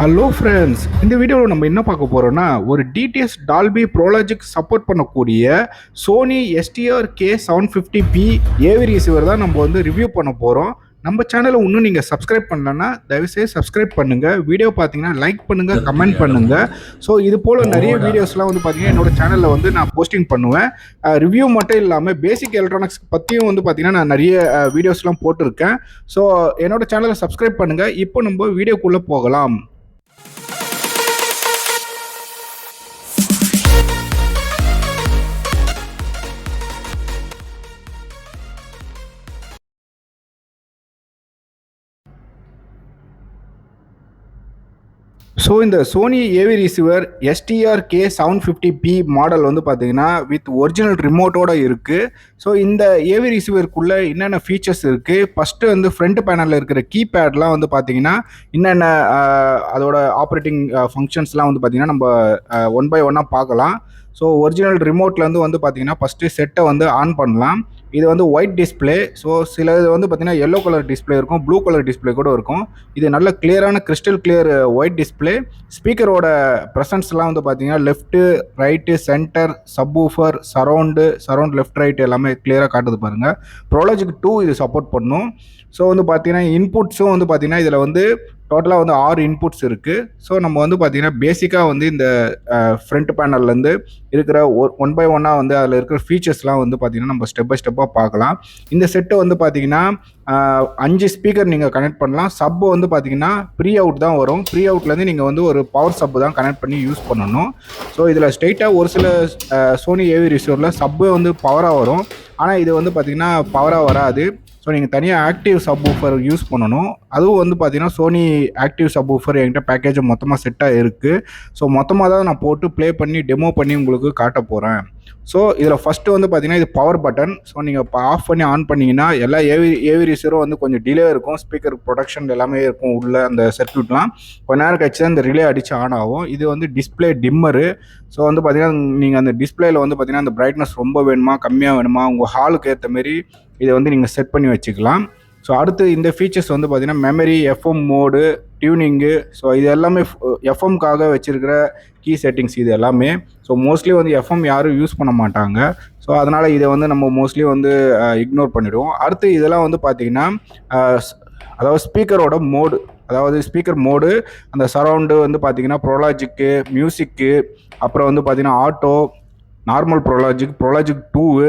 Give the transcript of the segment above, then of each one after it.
Hello friends, இந்த வீடியோவில் நம்ம என்ன பார்க்க போகிறோம்னா ஒரு டிடிஎஸ் டால்பி ப்ரோலாஜிக் சப்போர்ட் பண்ணக்கூடிய சோனி STR-K750P ஏவி ரிசீவர் தான் நம்ம வந்து ரிவ்யூ பண்ண போகிறோம். நம்ம சேனலை இன்னும் நீங்கள் சப்ஸ்கிரைப் பண்ணலன்னா தயவுசெய்து சப்ஸ்கிரைப் பண்ணுங்கள். வீடியோ பார்த்தீங்கன்னா லைக் பண்ணுங்கள், கமெண்ட் பண்ணுங்கள். ஸோ இது போல் நிறைய வீடியோஸ்லாம் வந்து பார்த்தீங்கன்னா என்னோட சேனலில் வந்து நான் போஸ்டிங் பண்ணுவேன். ரிவ்யூ மட்டும் இல்லாமல் பேசிக் எலக்ட்ரானிக்ஸ் பற்றியும் வந்து பார்த்தீங்கன்னா நான் நிறைய வீடியோஸ்லாம் போட்டிருக்கேன். ஸோ என்னோட சேனலை சப்ஸ்கிரைப் பண்ணுங்கள். இப்போ நம்ம வீடியோக்குள்ளே போகலாம். ஸோ இந்த Sony AV receiver STR-K750P model வந்து பார்த்தீங்கன்னா வித் ஒரிஜினல் ரிமோட்டோட இருக்குது. ஸோ இந்த ஏவி ரிசீவருக்குள்ளே என்னென்ன ஃபீச்சர்ஸ் இருக்குது, ஃபஸ்ட்டு வந்து ஃப்ரண்ட் பேனலில் இருக்கிற கீபேட்லாம் வந்து பார்த்தீங்கன்னா என்னென்ன அதோட ஆப்ரேட்டிங் ஃபங்க்ஷன்ஸ்லாம் வந்து பார்த்தீங்கன்னா நம்ம ஒன் பை ஒன்னாக பார்க்கலாம். ஸோ ஒரிஜினல் ரிமோட்லேருந்து வந்து பார்த்தீங்கன்னா ஃபஸ்ட்டு செட்டை வந்து ஆன் பண்ணலாம். இது வந்து ஒயிட் டிஸ்பிளே. ஸோ சில இது வந்து பார்த்தீங்கன்னா எல்லோ கலர் டிஸ்பிளே இருக்கும், ப்ளூ கலர் டிஸ்பிளே கூட இருக்கும். இது நல்ல கிளியரான கிறிஸ்டல் கிளியர் ஒயிட் டிஸ்பிளே. ஸ்பீக்கரோட ப்ரெசன்ஸ்லாம் வந்து பார்த்தீங்கன்னா left, right, centre, subwoofer, surround left right எல்லாமே கிளியராக காட்டுது பாருங்கள். ப்ரோலாஜிக் 2 இது சப்போர்ட் பண்ணும். ஸோ வந்து பார்த்தீங்கன்னா இன்புட்ஸும் வந்து பார்த்தீங்கன்னா இதில் வந்து டோட்டலாக வந்து 6 இன்புட்ஸ் இருக்குது. ஸோ நம்ம வந்து பார்த்தீங்கன்னா பேசிக்காக வந்து இந்த ஃப்ரண்ட் பேனல்லேருந்து இருக்கிற ஒன் பை ஒன்னாக வந்து அதில் இருக்கிற ஃபீச்சர்ஸ்லாம் வந்து பார்த்தீங்கன்னா நம்ம ஸ்டெப் பை ஸ்டெப்பாக பார்க்கலாம். இந்த செட்டு வந்து பார்த்தீங்கன்னா 5 ஸ்பீக்கர் நீங்கள் கனெக்ட் பண்ணலாம். சப்பு வந்து பார்த்தீங்கன்னா ப்ரீ அவுட் தான் வரும். ப்ரீ அவுட்லேருந்து நீங்கள் வந்து ஒரு பவர் சப்பு தான் கனெக்ட் பண்ணி யூஸ் பண்ணணும். ஸோ இதில் ஸ்ட்ரெயிட்டாக ஒரு சில சோனி ஏவி ரிசீவரில் சப்பு வந்து பவராக வரும், ஆனால் இது வந்து பார்த்தீங்கன்னா பவராக வராது. ஸோ நீங்கள் தனியாக ஆக்டிவ் சப்வூஃபர் யூஸ் பண்ணணும். அதுவும் வந்து பார்த்தீங்கன்னா சோனி ஆக்டிவ் சப்வூஃபர் என்கிட்ட பேக்கேஜ் மொத்தமாக செட்டாக இருக்குது. ஸோ மொத்தமாக தான் நான் போட்டு ப்ளே பண்ணி டெமோ பண்ணி உங்களுக்கு காட்ட போகிறேன். ஸோ இதில் ஃபஸ்ட்டு வந்து பார்த்தீங்கன்னா இது பவர் பட்டன். ஸோ நீங்கள் இப்போ ஆஃப் பண்ணி ஆன் பண்ணிங்கன்னா எல்லா ஏவி ரிசீவரும் வந்து கொஞ்சம் டிலே இருக்கும். ஸ்பீக்கர் ப்ரொடக்ஷன் எல்லாமே இருக்கும் உள்ள அந்த சர்க்யூட்லாம். கொஞ்ச நேரம் கழிச்சு தான் இந்த ரிலே அடித்து ஆன் ஆகும். இது வந்து டிஸ்பிளே டிம்மரு. ஸோ வந்து பார்த்தீங்கன்னா நீங்கள் அந்த டிஸ்பிளேயில் வந்து பார்த்தீங்கன்னா அந்த பிரைட்னஸ் ரொம்ப வேணுமா கம்மியாக வேணுமா உங்கள் ஹாலுக்கு ஏற்ற மாரி இதை வந்து நீங்கள் செட் பண்ணி வச்சுக்கலாம். ஸோ அடுத்து இந்த ஃபீச்சர்ஸ் வந்து பார்த்தீங்கன்னா memory, FM mode, tuning. So இது எல்லாமே எஃப்எம்காக வச்சுருக்கிற கீ செட்டிங்ஸ் இது எல்லாமே. ஸோ மோஸ்ட்லி வந்து எஃப்எம் யாரும் யூஸ் பண்ண மாட்டாங்க. ஸோ அதனால் இதை வந்து நம்ம மோஸ்ட்லி வந்து இக்னோர் பண்ணிவிடுவோம். அடுத்து இதெல்லாம் வந்து பார்த்திங்கன்னா அதாவது ஸ்பீக்கரோட மோடு, அதாவது ஸ்பீக்கர் மோடு, அந்த சரவுண்டு வந்து பார்த்திங்கன்னா ப்ரோலாஜிக்கு, மியூசிக்கு, அப்புறம் வந்து பார்த்திங்கன்னா ஆட்டோ, நார்மல் ப்ரோலாஜிக் 2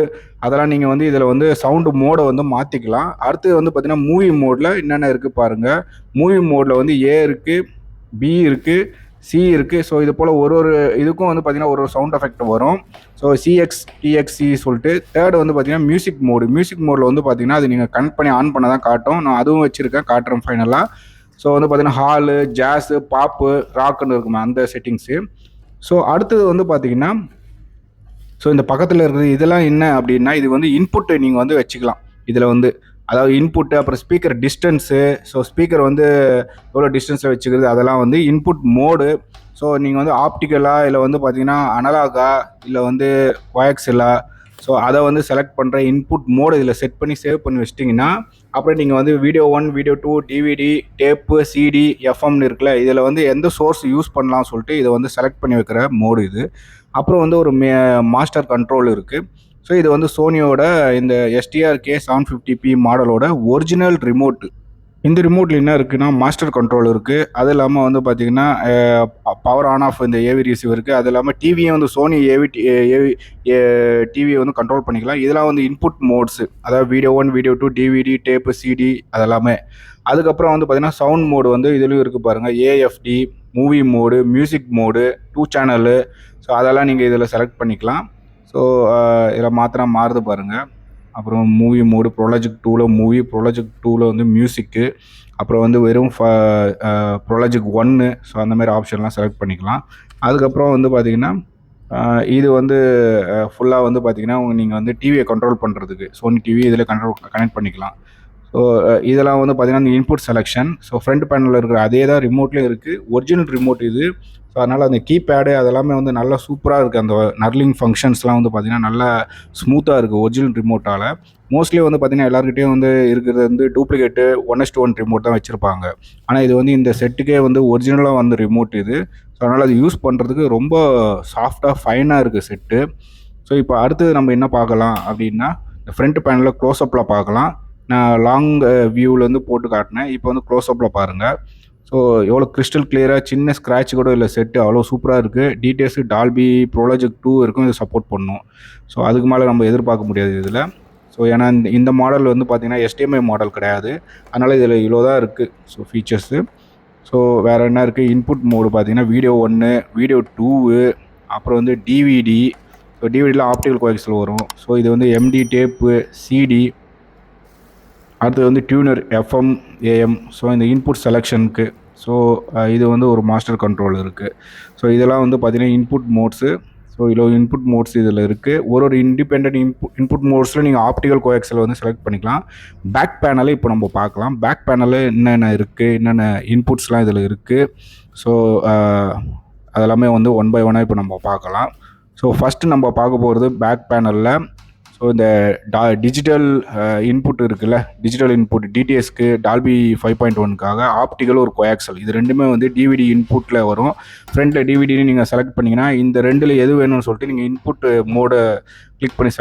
அதெல்லாம் நீங்கள் வந்து இதில் வந்து சவுண்டு மோடை வந்து மாற்றிக்கலாம். அடுத்து வந்து பார்த்திங்கன்னா மூவி மோடில் என்னென்ன இருக்குது பாருங்கள். மூவி மோடில் வந்து ஏ இருக்குது, பி இருக்குது, சி இருக்குது. ஸோ இது போல் ஒரு இதுக்கும் வந்து பார்த்திங்கன்னா ஒரு சவுண்ட் எஃபெக்ட் வரும். ஸோ சிஎக்ஸ், டிஎக்ஸி சொல்லிட்டு. தேர்டு வந்து பார்த்திங்கன்னா மியூசிக் மோடில் வந்து பார்த்திங்கன்னா அது நீங்கள் கனெக்ட் பண்ணி ஆன் பண்ண தான் காட்டும். நான் அதுவும் வச்சுருக்கேன், காட்டுறேன் ஃபைனலாக. ஸோ வந்து பார்த்திங்கன்னா ஹாலு, ஜாஸு, பாப்பு, ராக்குன்னு இருக்குமா அந்த செட்டிங்ஸு. ஸோ அடுத்தது வந்து பார்த்திங்கன்னா ஸோ இந்த பக்கத்தில் இருக்கிறது இதெல்லாம் என்ன அப்படின்னா இது வந்து இன்புட்டு நீங்கள் வந்து வச்சுக்கலாம். இதில் வந்து அதாவது இன்புட்டு, அப்புறம் ஸ்பீக்கர் டிஸ்டன்ஸு. ஸோ ஸ்பீக்கர் வந்து எவ்வளோ டிஸ்டன்ஸில் வச்சுக்கிறது அதெல்லாம் வந்து இன்புட் மோடு. ஸோ நீங்கள் வந்து ஆப்டிக்கலாக இல்லை வந்து பார்த்தீங்கன்னா அனலாகா இல்லை வந்து கோஆக்சியலா, ஸோ அதை வந்து செலக்ட் பண்ணுற இன்புட் மோடு இதில் செட் பண்ணி சேவ் பண்ணி வச்சிட்டிங்கன்னா அப்புறம் நீங்கள் வந்து video 1, video 2, DVD, tape, CD, எஃப்எம்னு இருக்குல்ல, இதில் வந்து எந்த சோர்ஸ் யூஸ் பண்ணலாம் சொல்லிட்டு இதை வந்து செலக்ட் பண்ணி வைக்கிற மோடு இது. அப்புறம் வந்து ஒரு மாஸ்டர் கண்ட்ரோல் இருக்குது. ஸோ இது வந்து சோனியோட இந்த STR-K750P மாடலோட ஒரிஜினல் ரிமோட்டு. இந்த ரிமோட்டில் என்ன இருக்குன்னா மாஸ்டர் கண்ட்ரோல் இருக்குது. அது இல்லாமல் வந்து பார்த்திங்கன்னா பவர் ஆன் ஆஃப் இந்த ஏவி ரிசீவர் இருக்குது. அது இல்லாமல் டிவியை வந்து சோனி ஏவி டிவியை வந்து கண்ட்ரோல் பண்ணிக்கலாம். இதெல்லாம் வந்து இன்புட் மோட்ஸு, அதாவது video 1, video 2, DVD, tape, CD அதெல்லாமே. அதுக்கப்புறம் வந்து பார்த்திங்கன்னா சவுண்ட் மோடு வந்து இதுலேயும் இருக்குது பாருங்கள். AFT, movie mode, music mode, 2 channel. So அதெல்லாம் நீங்கள் இதில் செலக்ட் பண்ணிக்கலாம். ஸோ இதில் மாத்திரம் மாறுது பாருங்கள். அப்புறம் மூவி மோடு ப்ரோலாஜிக் 2ல் மூவி, ப்ரோலாஜிக் 2ல் வந்து மியூசிக்கு, அப்புறம் வந்து வெறும் ப்ரோலாஜிக் 1. ஸோ அந்த மாதிரி ஆப்ஷன்லாம் செலக்ட் பண்ணிக்கலாம். அதுக்கப்புறம் வந்து பார்த்திங்கன்னா இது வந்து ஃபுல்லாக வந்து பார்த்திங்கன்னா நீங்கள் வந்து டிவியை கண்ட்ரோல் பண்ணுறதுக்கு சோனி டிவி இதில் கனெக்ட் பண்ணிக்கலாம். ஸோ இதெல்லாம் வந்து பார்த்திங்கன்னா இந்த இன்புட் செலெக்ஷன். ஸோ ஃப்ரண்ட் பேனலில் இருக்கிற அதே தான் ரிமோட்லேயும் இருக்குது, ஒரிஜினல் ரிமோட் இது. ஸோ அதனால் அந்த கீபேடு அதெல்லாமே வந்து நல்லா சூப்பராக இருக்குது. அந்த நர்லிங் ஃபங்க்ஷன்ஸ்லாம் வந்து பார்த்திங்கன்னா நல்லா ஸ்மூத்தாக இருக்குது ஒரிஜினல் ரிமோட்டால். மோஸ்ட்லி வந்து பார்த்தீங்கன்னா எல்லாருக்கிட்டையும் வந்து இருக்கிறது வந்து டூப்ளிகேட்டு 1:1 ரிமோட் தான் வச்சுருப்பாங்க. ஆனால் இது வந்து இந்த செட்டுக்கே வந்து ஒரிஜினலாக வந்து ரிமோட் இது. ஸோ அதனால் அது யூஸ் பண்ணுறதுக்கு ரொம்ப சாஃப்டாக ஃபைனாக இருக்குது செட்டு. ஸோ இப்போ அடுத்தது நம்ம என்ன பார்க்கலாம் அப்படின்னா, இந்த ஃப்ரண்ட் பேனலில் க்ளோஸ்அப்பில் பார்க்கலாம். நான் லாங் வியூவிலேருந்து போட்டு காட்டினேன். இப்போ வந்து க்ளோஸ்அப்பில் பாருங்கள். ஸோ எவ்வளோ கிறிஸ்டல் கிளியராக, சின்ன ஸ்க்ராட்ச் கூட இல்லை, செட்டு அவ்வளோ சூப்பராக இருக்குது. டிடிஎஸ் டால்பி ப்ரோலாஜிக் 2 வரைக்கும் இது சப்போர்ட் பண்ணும். ஸோ அதுக்கு மேலே நம்ம எதிர்பார்க்க முடியாது இதில். ஸோ ஏன்னா இந்த மாடல் வந்து பார்த்திங்கன்னா எஸ்டிஎம்ஐ மாடல் கிடையாது. அதனால் இதில் இவ்வளோ தான் இருக்குது ஸோ ஃபீச்சர்ஸு. ஸோ வேறு என்ன இருக்குது, இன்புட் மோடு பார்த்திங்கன்னா வீடியோ 1, வீடியோ 2, அப்புறம் வந்து டிவிடி. ஸோ டிவிடியில் ஆப்டிக்கல் கோஎக்ஸில் வரும். ஸோ இது வந்து எம்டி டேப்பு, சிடி, அடுத்தது வந்து டியூனர், எஃப்எம், ஏஎம். ஸோ இந்த இன்புட் செலெக்ஷனுக்கு. ஸோ இது வந்து ஒரு மாஸ்டர் கண்ட்ரோல் இருக்குது. ஸோ இதெல்லாம் வந்து பார்த்திங்கன்னா இன்புட் மோட்ஸு. ஸோ இதில் இன்புட் மோட்ஸ் இதில் இருக்குது. ஒரு இண்டிபெண்ட் இன்புட் மோட்ஸில் நீங்கள் ஆப்டிக்கல் கோஎக்ஸில் வந்து செலக்ட் பண்ணிக்கலாம். பேக் பேனலை இப்போ நம்ம பார்க்கலாம். பேக் பேனலில் என்னென்ன இருக்குது, என்னென்ன இன்புட்ஸ்லாம் இதில் இருக்குது. ஸோ அதெல்லாமே வந்து ஒன் பை ஒன்னாக இப்போ நம்ம பார்க்கலாம். ஸோ ஃபஸ்ட்டு நம்ம பார்க்க போகிறது பேக் பேனலில். ஸோ இந்த டிஜிட்டல் இன்புட் இருக்குல்ல, டிஜிட்டல் இன்புட் டிடிஎஸ்க்கு டால்பி 5.1க்காக ஆப்டிக்கல் ஒரு கோஆக்சல், இது ரெண்டுமே வந்து டிவிடி இன்புட்டில் வரும். ஃப்ரண்ட்டில் டிவிடின்னு நீங்கள் செலக்ட் பண்ணிங்கன்னா இந்த ரெண்டில் எது வேணும்னு சொல்லிட்டு நீங்கள் இன்புட் மோடை கிளிக் பண்ணி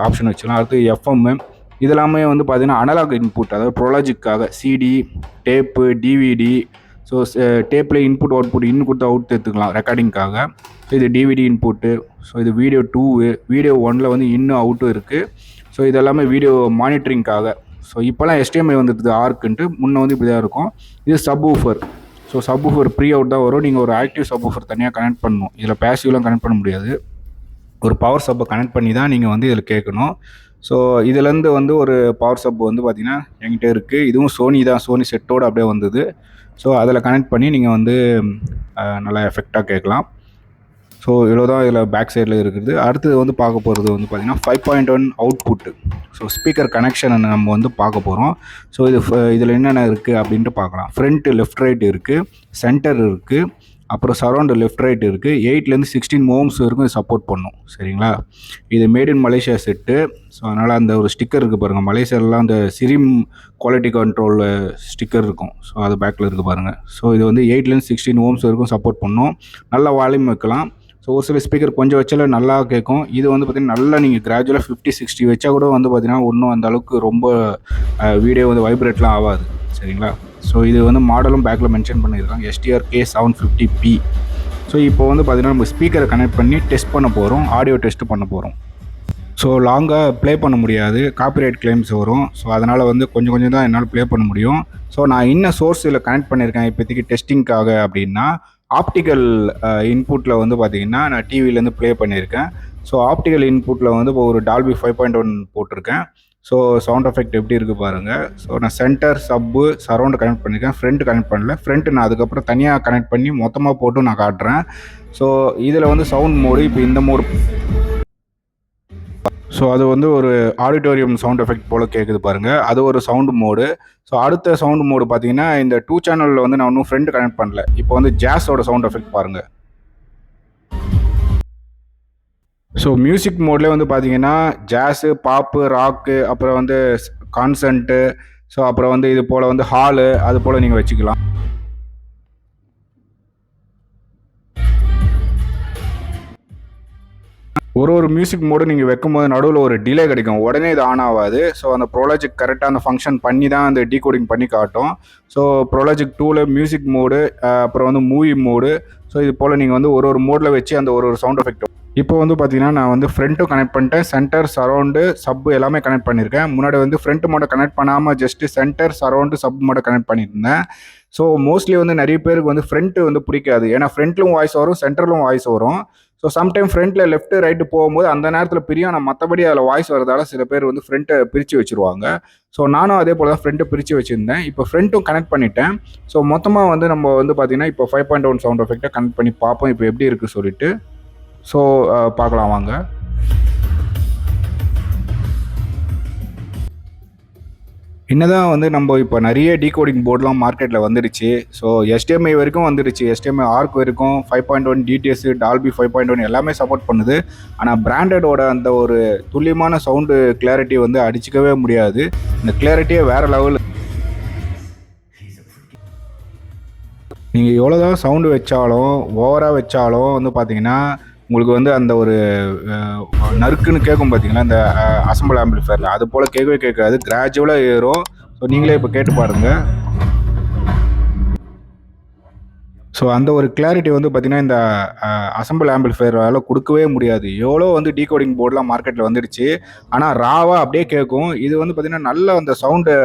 ஆப்ஷன் வச்சுக்கலாம். அடுத்து எஃப்எம், இதெல்லாமே வந்து பார்த்தீங்கன்னா அனலாக் இன்புட், அதாவது ப்ரோலாஜிக்காக சிடி, டேப்பு, டிவிடி. ஸோ டேப்பில் இன்புட் அவுட்புட் இன்னும் கொடுத்து அவுட் எடுத்துக்கலாம் ரெக்கார்டிங்காக. ஸோ இது டிவிடி இன்புட்டு. ஸோ இது வீடியோ 2, வீடியோ 1 வந்து இன்னும் அவுட்டும் இருக்குது. ஸோ இதெல்லாமே வீடியோ மானிட்டரிங்காக. ஸோ இப்போலாம் எஸ்டிஎம்ஐ வந்துடுது ஆர்க்குன்ட்டு, முன்னே வந்து இப்படி தான் இருக்கும். இது subwoofer. So subwoofer pre out தான் வரும். நீங்கள் ஒரு ஆக்டிவ் சப்வூஃபர் தனியாக கனெக்ட் பண்ணணும். இதில் பேசிவ்லாம் கனெக்ட் பண்ண முடியாது. ஒரு பவர் சப்பை கனெக்ட் பண்ணி தான் நீங்கள் வந்து இதில் கேட்கணும். ஸோ இதுலேருந்து வந்து ஒரு பவர் சப் வந்து பார்த்திங்கன்னா என்கிட்ட இருக்குது. இதுவும் சோனி தான், சோனி செட்டோடு அப்படியே வந்தது. ஸோ அதில் கனெக்ட் பண்ணி நீங்கள் வந்து நல்லா எஃபெக்டாக கேட்கலாம். ஸோ இவ்வளோ தான் இதில் பேக் சைடில் இருக்குது. அடுத்தது வந்து பார்க்க போகிறது வந்து பார்த்திங்கன்னா 5.1 அவுட்புட்டு. ஸோ ஸ்பீக்கர் கனெக்ஷன் நம்ம வந்து பார்க்க போகிறோம். ஸோ இதில் என்னென்ன இருக்குது அப்படின்ட்டு பார்க்கலாம். ஃப்ரண்ட்டு லெஃப்ட் ரைட் இருக்குது, சென்டர் இருக்குது, அப்புறம் சரௌண்டு லெஃப்ட் ரைட் இருக்குது. 8லேருந்து 16 ஓம்ஸ் வரைக்கும் சப்போர்ட் பண்ணும். சரிங்களா? இது made in Malaysia set. So அதனால் அந்த ஒரு ஸ்டிக்கர் இருக்குது பாருங்கள். மலேசியாலலாம் அந்த சிரிம் குவாலிட்டி கண்ட்ரோல் ஸ்டிக்கர் இருக்கும். ஸோ அது பேக்கில் இருக்குது பாருங்கள். ஸோ இது வந்து 8லேருந்து 16 ஓம்ஸ் வரைக்கும் சப்போர்ட் பண்ணும். நல்ல வால்யூம் வைக்கலாம். ஸோ ஒரு சில ஸ்பீக்கர் கொஞ்சம் வச்சால நல்லா கேட்கும். இது வந்து பார்த்திங்கன்னா நல்லா நீங்கள் கிராஜுவலாக 50-60 வச்சா கூட வந்து பார்த்திங்கன்னா ஒன்றும் அந்த அளவுக்கு ரொம்ப வீடியோ வந்து வைப்ரேட்லாம் ஆகாது. சரிங்களா? ஸோ இது வந்து மாடலும் பேக்கில் மென்ஷன் பண்ணியிருக்காங்க, STR-K750P. ஸோ இப்போ வந்து பார்த்திங்கன்னா நம்ம ஸ்பீக்கரை கனெக்ட் பண்ணி டெஸ்ட் பண்ண போகிறோம், ஆடியோ டெஸ்ட் பண்ண போகிறோம். ஸோ லாங்காக ப்ளே பண்ண முடியாது, காப்பிரைட் கிளைம்ஸ் வரும். ஸோ அதனால் வந்து கொஞ்சம் கொஞ்சம் தான் என்னால் ப்ளே பண்ண முடியும். ஸோ நான் இன்னும் சோர்ஸ் இதில் கனெக்ட் பண்ணியிருக்கேன் இப்போதைக்கு டெஸ்டிங்காக அப்படின்னா, ஆப்டிக்கல் இன்புட்டில் வந்து பார்த்திங்கன்னா நான் டிவிலேருந்து ப்ளே பண்ணியிருக்கேன். ஸோ ஆப்டிக்கல் இன்புட்டில் வந்து இப்போ ஒரு டால்பி 5.1 போட்டிருக்கேன். ஸோ சவுண்ட் எஃபெக்ட் எப்படி இருக்குது பாருங்கள். ஸோ நான் சென்டர், சப்பு, சரௌண்டு கனெக்ட் பண்ணியிருக்கேன். ஃப்ரண்ட் கனெக்ட் பண்ணல. ஃப்ரண்ட் நான் அதுக்கப்புறம் தனியாக கனெக்ட் பண்ணி மொத்தமாக போட்டு நான் காட்டுறேன். ஸோ இதில் வந்து சவுண்ட் மோடு இப்போ இந்த மோடு. ஸோ அது வந்து ஒரு ஆடிட்டோரியம் சவுண்ட் எஃபெக்ட் போல் கேட்குது பாருங்கள். அது ஒரு சவுண்டு மோடு. ஸோ அடுத்த சவுண்டு மோடு பார்த்தீங்கன்னா இந்த 2 சேனலில் வந்து நான் இன்னும் ஃப்ரெண்டு கனெக்ட் பண்ணல. இப்போ வந்து ஜாஸோட சவுண்ட் எஃபெக்ட் பாருங்கள். ஸோ மியூசிக் மோட்லேயே வந்து பார்த்தீங்கன்னா ஜாஸு, பாப்பு, ராக்கு, அப்புறம் வந்து கான்சர்ட்டு, ஸோ அப்புறம் வந்து இது போல் வந்து ஹாலு, அது போல் நீங்கள் வச்சுக்கலாம். ஒரு மியூசிக் மோடு நீங்கள் வைக்கும்போது நடுவில் ஒரு டிலே கிடைக்கும், உடனே இது ஆன் ஆகாது. ஸோ அந்த ப்ரோலாஜிக் கரெக்டாக அந்த ஃபங்க்ஷன் பண்ணி தான் அந்த டீகோடிங் பண்ணி காட்டும். ஸோ ப்ரோலாஜிக் 2ல் மியூசிக் மோடு, அப்புறம் வந்து மூவி மோடு. ஸோ இது போல் நீங்கள் வந்து ஒரு மோடில் வச்சு அந்த ஒரு சவுண்ட் எஃபெக்ட். இப்போ வந்து பார்த்தீங்கன்னா நான் வந்து ஃப்ரண்ட்டும் கனெக்ட் பண்ணிட்டேன், சென்டர், சரௌண்டு, சப்பு எல்லாமே கனெக்ட் பண்ணியிருக்கேன். முன்னாடி வந்து ஃப்ரண்ட் மோடை கனெக்ட் பண்ணாமல் ஜஸ்ட்டு சென்டர், சரௌண்டு, சப் மோடை கனெக்ட் பண்ணியிருந்தேன். ஸோ மோஸ்ட்லி வந்து நிறைய பேருக்கு வந்து ஃப்ரண்ட்டு வந்து பிடிக்காது. ஏன்னா ஃப்ரண்ட்லும் வாய்ஸ் வரும், சென்டர்லும் வாய்ஸ் வரும். ஸோ சம்டைம் ஃப்ரண்ட்டில் லெஃப்ட் ரைட்டு போகும்போது அந்த நேரத்தில் பிரியும். ஆனால் மற்றபடி அதில் வாய்ஸ் வரதால சில பேர் வந்து ஃப்ரண்ட்டை பிரித்து வச்சுருவாங்க. ஸோ நானும் அதே போல் தான் ஃப்ரண்ட்டை பிரித்து வச்சுருந்தேன். இப்போ ஃப்ரண்ட்டும் கனெக்ட் பண்ணிட்டேன். ஸோ மொத்தமாக வந்து நம்ம வந்து பார்த்திங்கன்னா இப்போ 5.1 சவுண்ட் எஃபெக்டை கனெக்ட் பண்ணி பார்ப்போம் இப்போ எப்படி இருக்குது சொல்லிட்டு. ஸோ பார்க்கலாம் வாங்க. என்னதான் வந்து நம்ம இப்போ நிறைய டீகோடிங் போர்ட்லாம் மார்க்கெட்டில் வந்துடுச்சு. ஸோ எஸ்டிஎம்ஐ வரைக்கும் வந்துடுச்சு. எஸ்டிஎம்ஐ ஆர்க் வரைக்கும் 5.1 டிடிஎஸ், டால்பி 5.1 எல்லாமே சப்போர்ட் பண்ணுது. ஆனால் பிராண்டடோட அந்த ஒரு துல்லியமான சவுண்டு கிளாரிட்டி வந்து அடிச்சிக்கவே முடியாது. இந்த கிளாரிட்டியே வேறு லெவல். நீங்கள் எவ்வளோதான் சவுண்டு வச்சாலும், ஓவராக வச்சாலும் வந்து பார்த்தீங்கன்னா உங்களுக்கு வந்து அந்த ஒரு நறுக்குன்னு கேட்கும் பார்த்தீங்களா, இந்த அசம்பிள் ஆம்பிளிஃபயரில் அது போல் கேட்கவே கேட்காது. கிராஜுவலாக ஏறும். ஸோ நீங்களே இப்போ கேட்டு பாருங்கள். ஸோ அந்த ஒரு கிளாரிட்டி வந்து பார்த்திங்கன்னா இந்த அசம்பிள் ஆம்பிளிஃபயரால் கொடுக்கவே முடியாது. எவ்வளோ வந்து டீகோடிங் போர்டெலாம் மார்க்கெட்டில் வந்துடுச்சு. ஆனால் ராவாக அப்படியே கேட்கும். இது வந்து பார்த்திங்கன்னா நல்ல அந்த சவுண்டை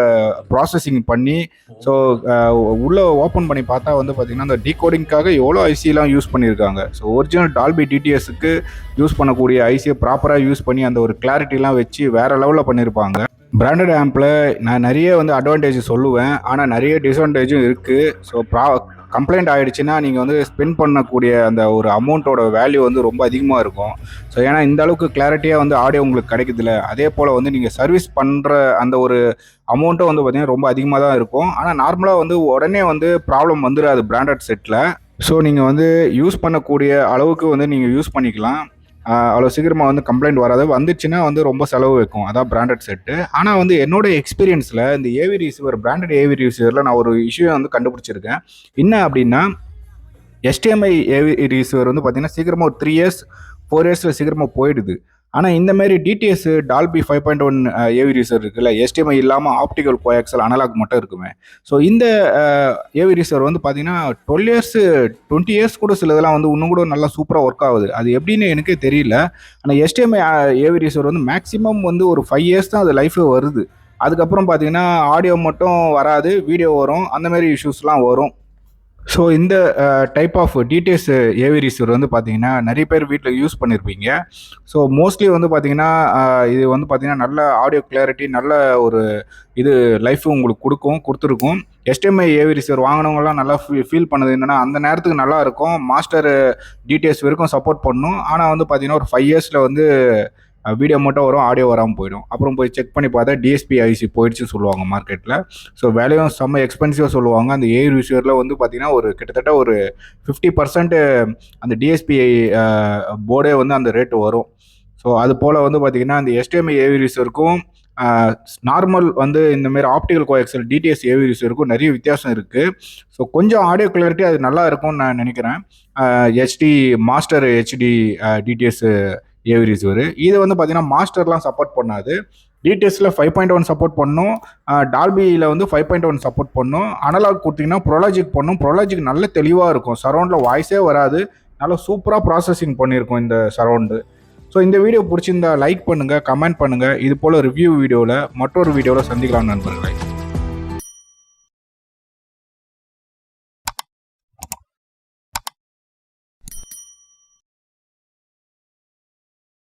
ப்ராசஸிங் பண்ணி ஸோ உள்ளே ஓப்பன் பண்ணி பார்த்தா வந்து பார்த்திங்கன்னா அந்த டீகோடிங்காக எவ்வளோ ஐசிலாம் யூஸ் பண்ணியிருக்காங்க. ஸோ ஒரிஜினல் டால்பி டிடிஎஸ்க்கு யூஸ் பண்ணக்கூடிய ஐசியை ப்ராப்பராக யூஸ் பண்ணி அந்த ஒரு கிளாரிட்டிலாம் வச்சு வேறு லெவலில் பண்ணியிருப்பாங்க. பிராண்டட் ஆம்பில் நான் நிறைய வந்து அட்வான்டேஜ் சொல்லுவேன். ஆனால் நிறைய டிஸ்அட்வான்டேஜும் இருக்குது. ஸோ கம்ப்ளைண்ட் ஆகிடுச்சுன்னா நீங்கள் வந்து ஸ்பெண்ட் பண்ணக்கூடிய அந்த ஒரு அமௌண்ட்டோட வேல்யூ வந்து ரொம்ப அதிகமாக இருக்கும். ஸோ ஏன்னா இந்த அளவுக்கு கிளாரிட்டியாக வந்து ஆடியோ உங்களுக்கு கிடைக்குதுல்ல, அதே போல் வந்து நீங்கள் சர்வீஸ் பண்ணுற அந்த ஒரு அமௌண்ட்டும் வந்து பார்த்திங்கன்னா ரொம்ப அதிகமாக தான் இருக்கும். ஆனால் நார்மலாக வந்து உடனே வந்து ப்ராப்ளம் வந்துடாது பிராண்டட் செட்டில். ஸோ நீங்கள் வந்து யூஸ் பண்ணக்கூடிய அளவுக்கு வந்து நீங்கள் யூஸ் பண்ணிக்கலாம். அவ்வளோ சீக்கிரமாக வந்து கம்ப்ளைண்ட் வராது. வந்துச்சுன்னா வந்து ரொம்ப செலவு வைக்கும். அதான் பிராண்டட் செட்டு. ஆனால் வந்து என்னோட எக்ஸ்பீரியன்ஸில் இந்த ஏவி ரிசீவர், பிராண்டட் ஏவி ரிசீவரில் நான் ஒரு விஷயம் வந்து கண்டுபிடிச்சிருக்கேன். என்ன அப்படின்னா, எஸ்டிஎம்ஐ ஏவி ரிசீவர் வந்து பார்த்தீங்கன்னா சீக்கிரமாக ஒரு 3 இயர்ஸ் 4 இயர்ஸில் சீக்கிரமாக போயிடுது. ஆனால் இந்த மாதிரி டிடிஎஸ், டால்பி 5.1 ஏவி ரிசீவர் இருக்குல்ல, எஸ்டிஎம்ஐ இல்லாமல் ஆப்டிக்கல் கோஆக்சல் அனலாக் மட்டும் இருக்குமே. ஸோ இந்த ஏவி ரிசீவர் வந்து பார்த்தீங்கன்னா 12 இயர்ஸ் 20 இயர்ஸ் கூட சிலதெல்லாம் வந்து இன்னும் கூட நல்லா சூப்பராக ஒர்க் ஆகுது. அது எப்படின்னு எனக்கே தெரியல. ஆனால் எஸ்டிஎம்ஐ ஏவி ரிசீவர் வந்து மேக்ஸிமம் வந்து ஒரு 5 இயர்ஸ் தான் அது லைஃபே வருது. அதுக்கப்புறம் பார்த்தீங்கன்னா ஆடியோ மட்டும் வராது, வீடியோ வரும், அந்த மாதிரி இஷ்யூஸ்லாம் வரும். ஸோ இந்த type of DTS AV receiver வந்து பார்த்தீங்கன்னா நிறைய பேர் வீட்டில் யூஸ் பண்ணியிருப்பீங்க. ஸோ மோஸ்ட்லி வந்து பார்த்தீங்கன்னா இது வந்து பார்த்தீங்கன்னா நல்ல ஆடியோ கிளாரிட்டி, நல்ல ஒரு இது லைஃபும் உங்களுக்கு கொடுத்துருக்கும். எஸ்டிஎம்ஐ ஏவி ரிசீவர் வாங்கினவங்கலாம் நல்லா ஃபீல் பண்ணது என்னென்னா, அந்த நேரத்துக்கு நல்லா இருக்கும். மாஸ்டர் டிடிஎஸ் வரைக்கும் சப்போர்ட் பண்ணும். ஆனால் வந்து பார்த்தீங்கன்னா ஒரு 5 இயர்ஸில் வந்து வீடியோ மட்டும் வரும், ஆடியோ வராமல் போயிடும். அப்புறம் போய் செக் பண்ணி பார்த்தா டிஎஸ்பி ஐசி போயிடுச்சுன்னு சொல்லுவாங்க மார்க்கெட்டில். ஸோ விலையும் செம்ம எக்ஸ்பென்சிவாக சொல்லுவாங்க. அந்த ஏவி ரிசீவரில் வந்து பார்த்திங்கன்னா ஒரு கிட்டத்தட்ட ஒரு 50% அந்த டிஎஸ்பிஐ போர்டே வந்து அந்த ரேட்டு வரும். ஸோ அது போல் வந்து பார்த்திங்கன்னா அந்த எஸ்டிஎம்ஐ ஏவி ரிசீவருக்கும் நார்மல் வந்து இந்தமாரி ஆப்டிகல் கோஎக்சல் டிடிஎஸ் ஏவி ரிசீவருக்கும் நிறைய வித்தியாசம் இருக்குது. ஸோ கொஞ்சம் ஆடியோ கிளாரிட்டி அது நல்லா இருக்கும்னு நான் நினைக்கிறேன். Master HD DTS AV receiver இது வந்து பார்த்தீங்கன்னா மாஸ்டர்லாம் சப்போர்ட் பண்ணாது. டிடிஎஸ்ல 5.1 சப்போர்ட் பண்ணும், டால்பியில் வந்து 5.1 சப்போர்ட் பண்ணும். அனலாக் கொடுத்தீங்கன்னா ப்ரோலாஜிக் பண்ணும். ப்ரோலாஜிக் நல்ல தெளிவாக இருக்கும். சரௌண்டில் வாய்ஸே வராது, நல்லா சூப்பராக ப்ராசஸிங் பண்ணியிருக்கோம் இந்த சரௌண்டு. ஸோ இந்த வீடியோ பிடிச்சிருந்தா லைக் பண்ணுங்கள், கமெண்ட் பண்ணுங்கள். இது போல் ரிவ்யூ வீடியோவில் மற்றொரு வீடியோவில் சந்திக்கலாம் நண்பர்களே.